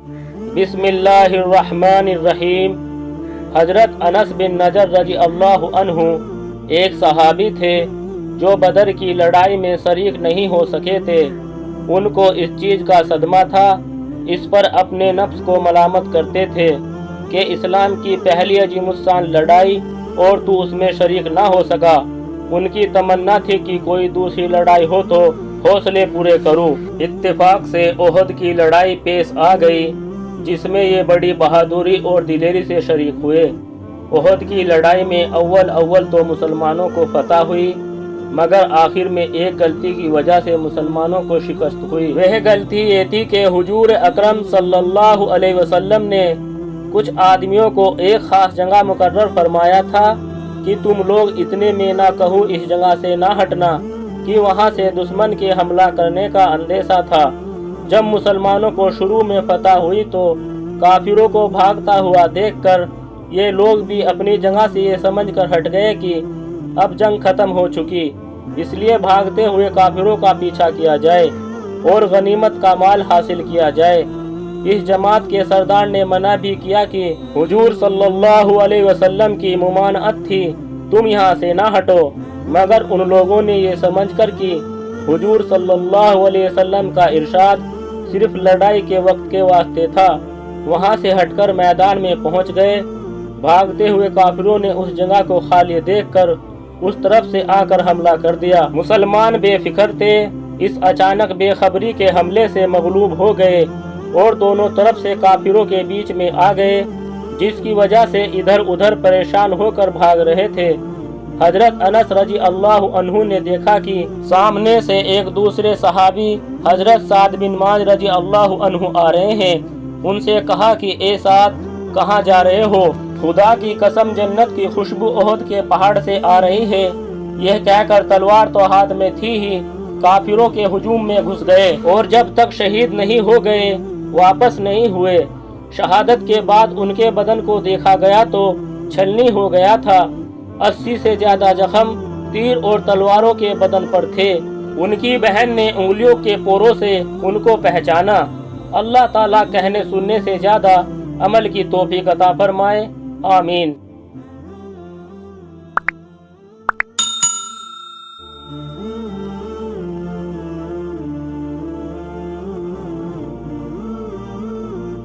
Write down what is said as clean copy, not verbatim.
بسم اللہ الرحمن الرحیم۔ حضرت انس بن نضر رضی اللہ عنہ ایک صحابی تھے جو بدر کی لڑائی میں شریک نہیں ہو سکے تھے۔ ان کو اس چیز کا صدمہ تھا، اس پر اپنے نفس کو ملامت کرتے تھے کہ اسلام کی پہلی عظیم الشان لڑائی اور تو اس میں شریک نہ ہو سکا۔ ان کی تمنا تھی کہ کوئی دوسری لڑائی ہو تو حوصلے پورے کروں۔ اتفاق سے احد کی لڑائی پیش آ گئی، جس میں یہ بڑی بہادری اور دلیری سے شریک ہوئے۔ احد کی لڑائی میں اول تو مسلمانوں کو فتح ہوئی، مگر آخر میں ایک غلطی کی وجہ سے مسلمانوں کو شکست ہوئی۔ وہ غلطی یہ تھی کہ حضور اکرم صلی اللہ علیہ وسلم نے کچھ آدمیوں کو ایک خاص جگہ مقرر فرمایا تھا کہ تم لوگ اتنے میں نہ کہو اس جگہ سے نہ ہٹنا، کہ وہاں سے دشمن کے حملہ کرنے کا اندیشہ تھا۔ جب مسلمانوں کو شروع میں فتح ہوئی تو کافروں کو بھاگتا ہوا دیکھ کر یہ لوگ بھی اپنی جگہ سے یہ سمجھ کر ہٹ گئے کہ اب جنگ ختم ہو چکی، اس لیے بھاگتے ہوئے کافروں کا پیچھا کیا جائے اور غنیمت کا مال حاصل کیا جائے۔ اس جماعت کے سردار نے منع بھی کیا کہ حضور صلی اللہ علیہ وسلم کی ممانعت تھی، تم یہاں سے نہ ہٹو، مگر ان لوگوں نے یہ سمجھ کر کہ حضور صلی اللہ علیہ وسلم کا ارشاد صرف لڑائی کے وقت کے واسطے تھا، وہاں سے ہٹ کر میدان میں پہنچ گئے۔ بھاگتے ہوئے کافروں نے اس جگہ کو خالی دیکھ کر اس طرف سے آ کر حملہ کر دیا۔ مسلمان بے فکر تھے، اس اچانک بے خبری کے حملے سے مغلوب ہو گئے اور دونوں طرف سے کافروں کے بیچ میں آ گئے، جس کی وجہ سے ادھر ادھر پریشان ہو کر بھاگ رہے تھے۔ حضرت انس رضی اللہ عنہ نے دیکھا کہ سامنے سے ایک دوسرے صحابی حضرت سعد بن معاذ رضی اللہ عنہ آ رہے ہیں۔ ان سے کہا کہ اے سعد، کہاں جا رہے ہو؟ خدا کی قسم جنت کی خوشبو احد کے پہاڑ سے آ رہی ہے۔ یہ کہہ کر تلوار تو ہاتھ میں تھی ہی کافروں کے ہجوم میں گھس گئے، اور جب تک شہید نہیں ہو گئے واپس نہیں ہوئے۔ شہادت کے بعد ان کے بدن کو دیکھا گیا تو چھلنی ہو گیا تھا، 80 سے زیادہ زخم تیر اور تلواروں کے بدن پر تھے۔ ان کی بہن نے انگلیوں کے پوروں سے ان کو پہچانا۔ اللہ تعالیٰ کہنے سننے سے زیادہ عمل کی توفیق عطا فرمائے، آمین۔